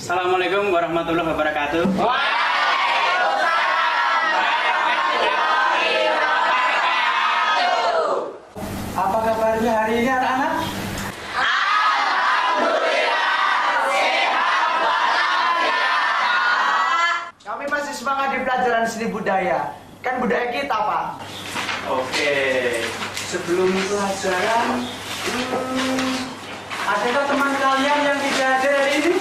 Assalamualaikum warahmatullahi wabarakatuh. Apa kabarnya hari ini anak-anak? Alhamdulillah, sehat walafiat. Kami masih semangat di pelajaran seni budaya. Kan budaya kita, Pak. Oke, sebelum pelajaran, Adakah teman kalian yang tidak hadir hari ini?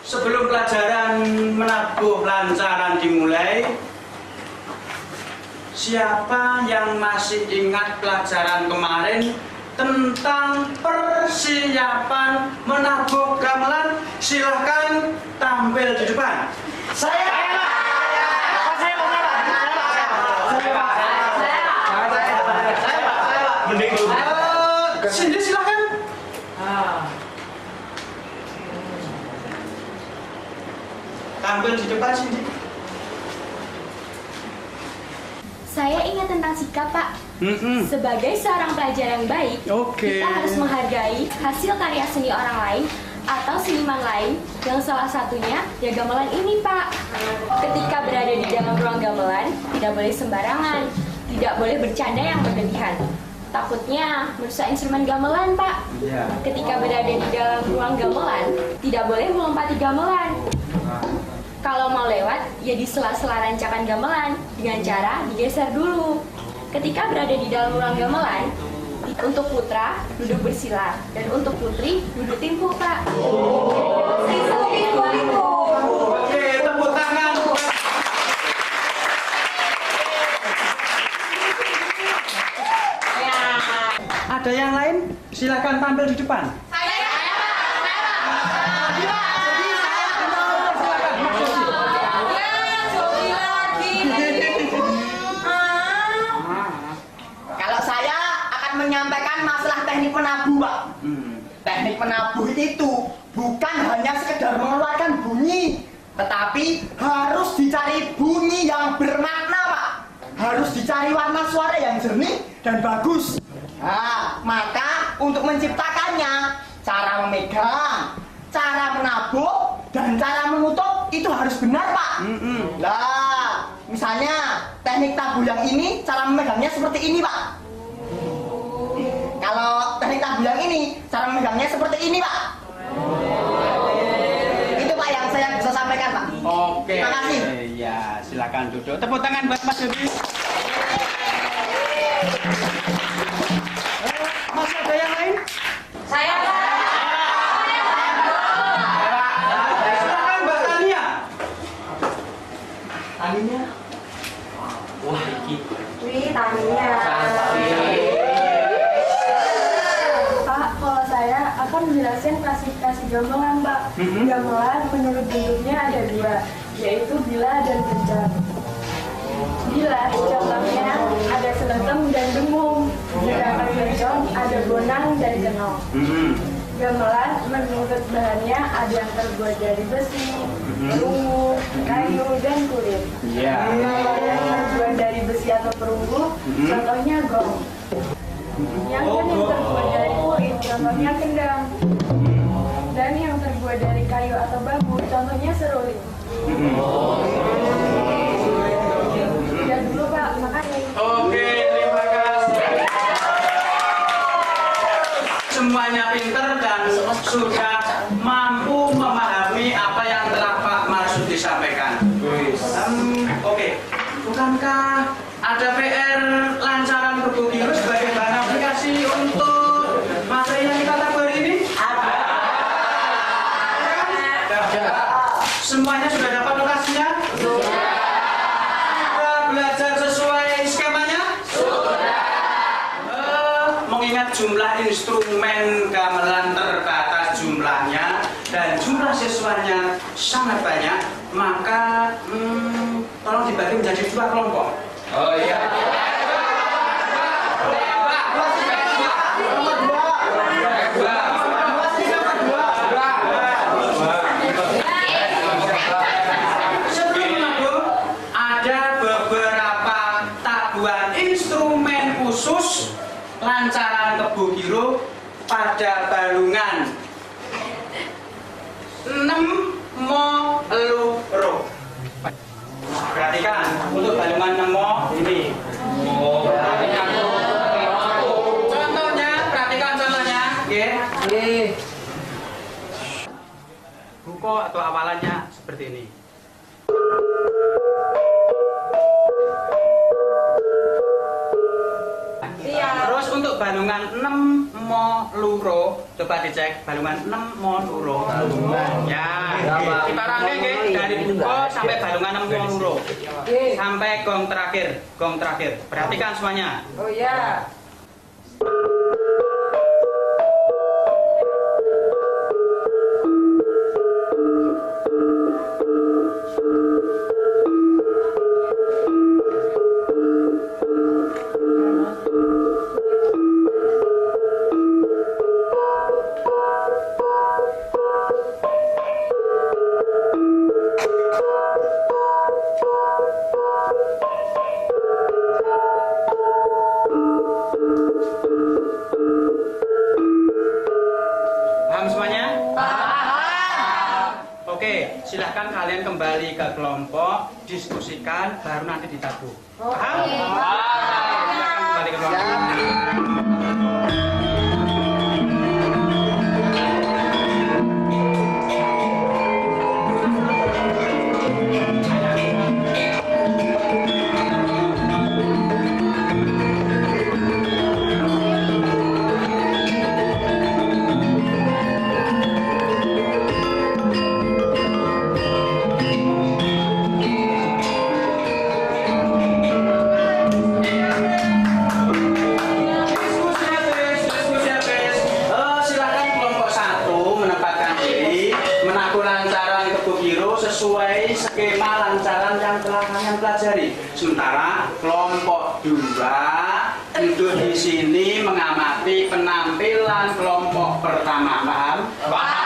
sebelum pelajaran menabuh lancaran dimulai, siapa yang masih ingat pelajaran kemarin tentang persiapan menabuh gamelan? Silahkan tampil di depan. Saya. Mending dulu. Cindy silahkan. Tampil di depan Cindy. Saya ingat tentang sikap, Pak. Mm-mm. Sebagai seorang pelajar yang baik, Oke. kita harus menghargai hasil karya seni orang lain atau seniman lain yang salah satunya ya gamelan ini, Pak. Ketika berada di dalam ruang gamelan, tidak boleh sembarangan, tidak boleh bercanda yang berlebihan. Takutnya merusak instrumen gamelan, Pak. Iya. Ketika berada di dalam ruang gamelan, tidak boleh melompati gamelan. Kalau mau lewat, ya di sela-sela rancakan gamelan dengan cara digeser dulu. Ketika berada di dalam ruang gamelan, untuk putra duduk bersila dan untuk putri duduk timpuk, Pak. Oke, tepuk tangan. Ada yang lain? Silakan tampil di depan. Kalau saya akan menyampaikan masalah teknik menabuh, Pak. Teknik menabuh itu bukan hanya sekedar mengeluarkan bunyi, tetapi harus dicari bunyi yang bermakna, Pak. Harus dicari warna suara yang jernih dan bagus. Nah, maka untuk menciptakannya, cara memegang, cara menabuh, dan cara menutup itu harus benar, Pak. Lah, misalnya teknik tabuh yang ini, cara memegangnya seperti ini, Pak. Kalau teknik tabuh yang ini, cara memegangnya seperti ini, Pak. Itu, Pak, yang saya bisa sampaikan, Pak. Oke. Terima kasih. Ya, silakan duduk. Tepuk tangan buat Mas Yogi. Masih ada yang lain? Saya, Silakan Mbak Tania. Taninya? Wah, iki. Wih, Tania. Pak, kalau saya akan menjelaskan klasifikasi gamelan, Pak. Gamelan menurut bentuknya ada dua, yaitu bila dan kencang. Bila contohnya ada seletem dan dengung, sedangkan kencang ada bonang dan kenong. Gamelan menurut bahannya ada yang terbuat dari besi, perunggu, kayu, dan kulit. Iya. Kalau yang terbuat dari besi atau perunggu, contohnya gong. Yang terbuat dari kulit, contohnya kendang. Dan yang terbuat dari kayu atau bambu, contohnya seruling. Ya dulu, Pak, makasih. Oke, terima kasih. Semuanya pinter dan sudah mampu memahami apa yang telah Pak Marsudi disampaikan. Oke, bukankah ada PR lancaran Kebugiro sebagai bahan aplikasi untuk materi yang kita tabur ini? Semuanya sudah dapat lokasinya? Sudah belajar sesuai skemanya? Sudah. Mengingat jumlah instrumen gamelan terbatas jumlahnya dan jumlah siswanya sangat banyak, maka tolong dibagi menjadi 2 kelompok. Oh iya. Sebelum menabung, ada beberapa tabuhan instrumen khusus lancaran Kebugiro pada balungan. buko atau awalannya seperti ini. Terus untuk balungan 6 mo luro, coba dicek balungan 6 mo luro. Ya, kita rangkai nggih dari buko sampai balungan 6 mo luro. Sampai gong terakhir, gong terakhir. Perhatikan semuanya. Oh ya. Paham semuanya? Oke, silahkan kalian kembali ke kelompok, diskusikan, baru nanti ditabung. Paham? Silahkan kembali ke kelompok. Diskusi habis. Silakan kelompok 1 menempatkan diri, menabuh lancaran ke Bukiro sesuai skema lancaran yang telah kalian pelajari. Sementara kelompok 2 duduk di sini mengamati penampilan kelompok pertama. Paham? Paham.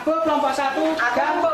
kelompok 1 gambung.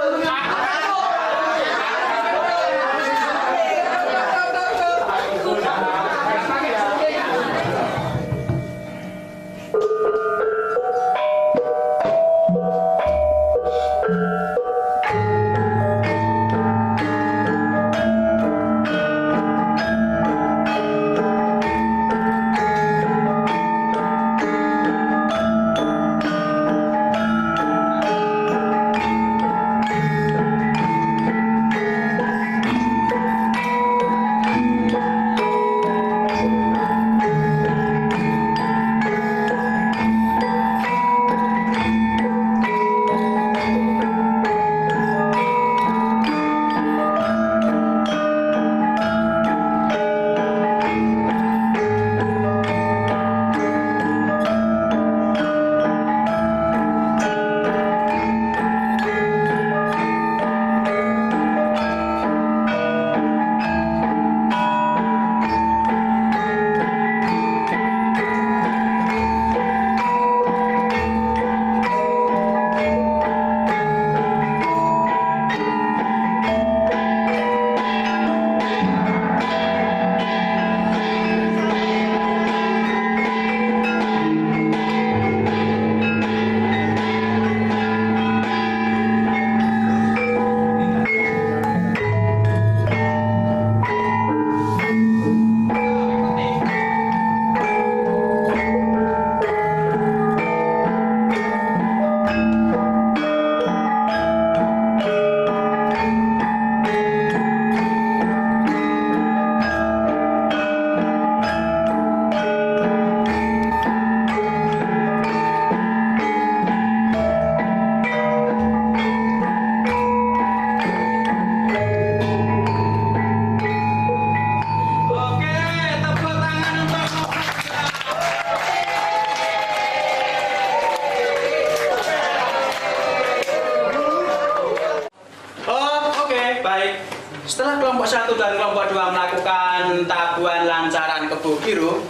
Baik, setelah kelompok 1 dan kelompok 2 melakukan tabuhan lancaran kebo biru,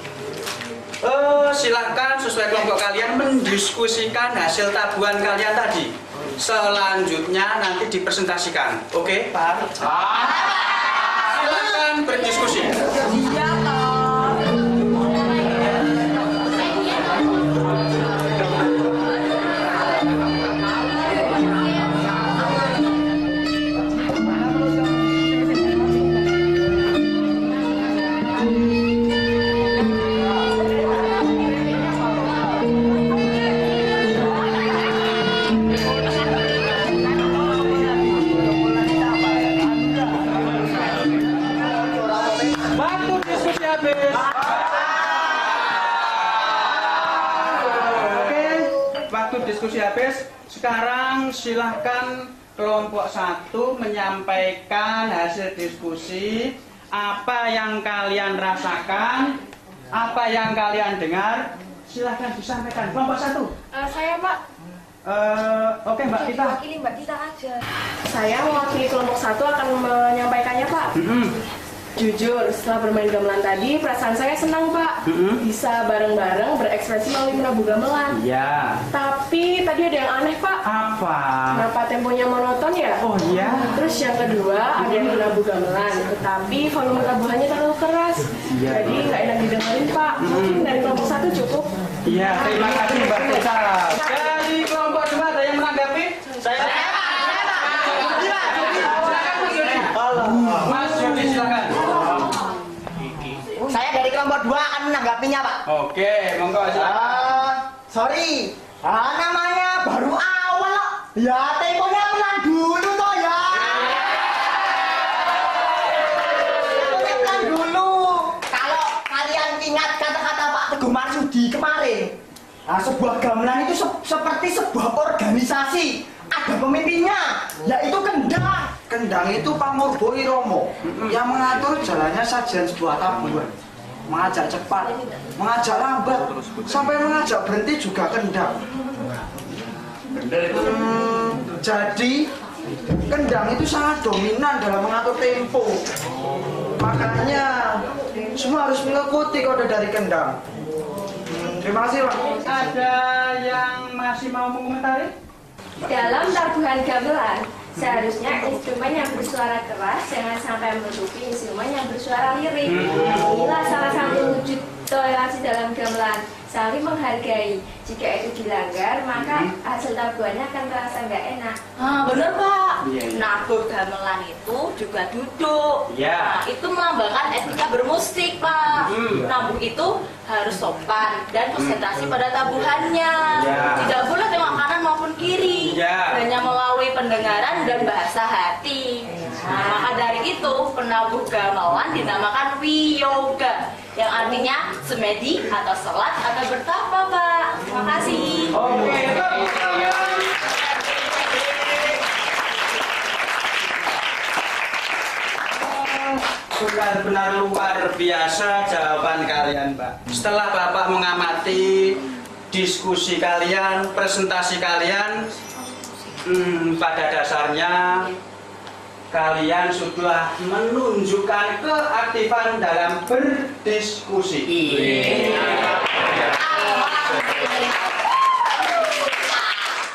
silahkan sesuai kelompok kalian mendiskusikan hasil tabuhan kalian tadi. Selanjutnya nanti dipresentasikan. Oke, paham? Silahkan berdiskusi. Waktu diskusi habis. Oke, waktu diskusi habis. Sekarang silahkan kelompok 1 menyampaikan hasil diskusi. Apa yang kalian rasakan, apa yang kalian dengar, silahkan disampaikan. Kelompok 1. Saya Pak. Oke Mbak Tita. Wakili Mbak Tita aja. Saya mewakili kelompok 1 akan menyampaikannya Pak. Jujur, setelah bermain gamelan tadi, perasaan saya senang Pak. Bisa bareng-bareng berekspresi melalui menabuh gamelan. Ya. Tapi tadi ada yang aneh Pak. Apa? Kenapa temponya monoton ya? Oh iya. Terus yang kedua ada yang menabuh gamelan, tetapi volume tabuhannya terlalu keras. Iya. Jadi nggak enak didengarin Pak. Mungkin dari kelompok 1 cukup. Iya, terima kasih Mbak Tita. Dari kelompok 2 ada yang menanggapi? Saya. Mas Yudi silakan. Saya dari kelompok 2 akan menanggapinya, Pak. Oke, monggo silakan. Sorry. Namanya baru awal. Ya, temponya pelan dulu toh ya. Temponya pelan dulu. Kalau kalian ingat kata-kata Pak Teguh Marsudi kemarin, sebuah gamelan itu seperti sebuah organisasi. Ada pemimpinnya, yaitu kendang. Kendang itu Pamurbo Iromo yang mengatur jalannya sajian sebuah tabuhan. Mengajak cepat, mengajak lambat, sampai mengajak berhenti juga kendang. Jadi kendang itu sangat dominan dalam mengatur tempo. Makanya semua harus mengikuti kode dari kendang. Terima kasih Pak. Ada yang masih mau mengomentari? Dalam tabuhan gamelan, seharusnya instrumen yang bersuara keras jangan sampai menutupi instrumen yang bersuara lirik. Inilah salah satu wujud toleransi dalam gamelan, saling menghargai. Jika itu dilanggar, maka hasil tabuhannya akan terasa nggak enak. Bener Pak. Iya, iya. Nabuh gamelan itu juga duduk. Iya. Nah, itu melambangkan etika bermusik Pak. Nabuh itu harus sopan dan konsentrasi pada tabuhannya. Iya. Tidak boleh tengok kanan maupun kiri. Iya. Hanya melalui pendengaran dan bahasa hati. Nah, maka dari itu penabuh gamelan dinamakan wiyoga, yang artinya semedi atau sholat atau bertapa Pak. Terima kasih. Oke, tepuk tangan. Benar-benar luar biasa jawaban kalian, Pak. Setelah Bapak mengamati diskusi kalian, presentasi kalian, pada dasarnya kalian sudah menunjukkan keaktifan dalam berdiskusi.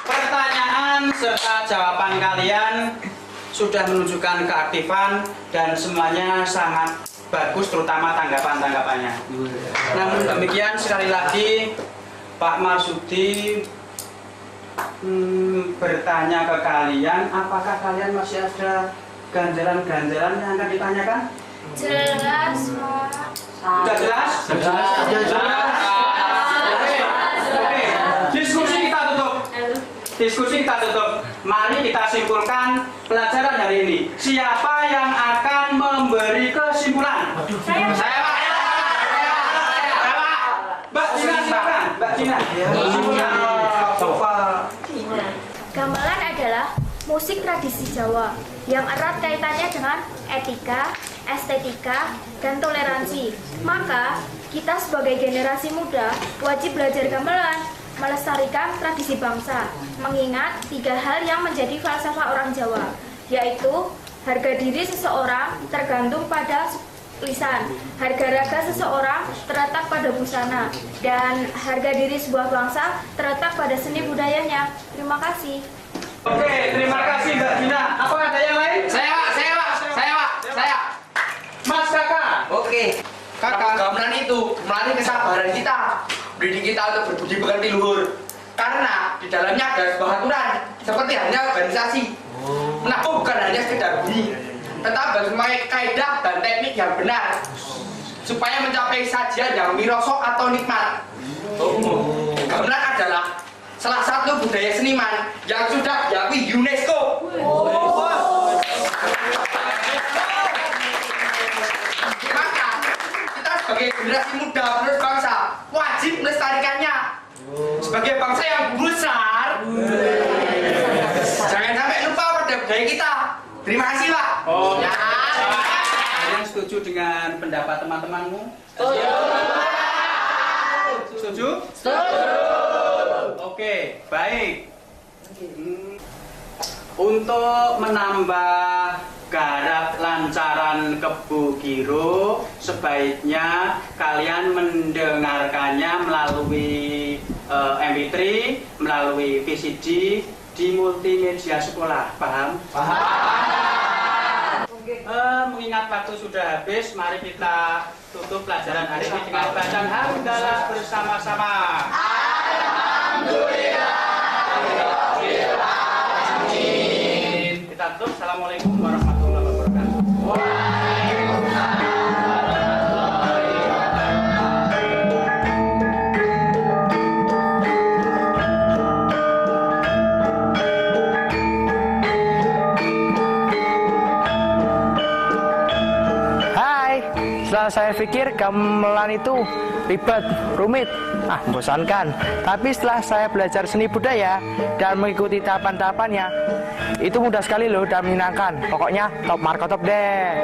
Pertanyaan serta jawaban kalian sudah menunjukkan keaktifan dan semuanya sangat bagus, terutama tanggapan-tanggapannya. Namun demikian, sekali lagi Pak Marsudi bertanya ke kalian, apakah kalian masih ada ganjaran-ganjaran yang akan ditanyakan? Jelas, Pak. Sudah jelas? Oke. Diskusi kita tutup. Diskusi kita tutup. Mari kita simpulkan pelajaran hari ini. Siapa yang akan memberi kesimpulan? Saya, Pak. Saya, Pak. Mbak Cina, silakan. Mbak Cina. Gamelan adalah musik tradisi Jawa yang erat kaitannya dengan etika, estetika, dan toleransi. Maka, kita sebagai generasi muda wajib belajar gamelan, melestarikan tradisi bangsa, mengingat 3 hal yang menjadi falsafah orang Jawa, yaitu Harga diri seseorang tergantung pada lisan. Harga raga seseorang terletak pada busana. Dan harga diri sebuah bangsa terletak pada seni budayanya. Terima kasih. Oke, terima kasih Mbak Dina. Apa ada yang lain? Saya. Mas Kakak. Oke. Kakak, gamelan itu melatih kesabaran kita. Mendidik kita untuk berbudi pekerti luhur. Karena di dalamnya ada sebuah aturan seperti halnya organisasi. Menabung bukan hanya sekedar bunyi, tetapi sebagai kaidah dan teknik yang benar supaya mencapai sajian yang mirosok atau nikmat. Gamelan adalah salah satu budaya seniman yang sudah diakui UNESCO. Maka kita sebagai generasi muda penerus bangsa wajib melestarikannya. Sebagai bangsa yang besar, jangan sampai lupa pada budaya kita. Terima kasih, Pak. Oh, ya. Kalian setuju dengan pendapat teman-temanmu? Setuju? Oke, baik. Untuk menambah garap lancaran Kebo Giro, sebaiknya kalian mendengarkannya melalui MP3, melalui VCD di multimedia sekolah. Paham? Mengingat waktu sudah habis, mari kita tutup pelajaran hari ini dengan bacaan hamdalah bersama-sama. Kita tutup. Assalamualaikum warahmatullahi wabarakatuh. Hai, setelah saya pikir gamelan itu ribet, rumit, membosankan. Tapi setelah saya belajar seni budaya dan mengikuti tahapan-tahapannya, itu mudah sekali loh dan menyenangkan. Pokoknya top markotop deh.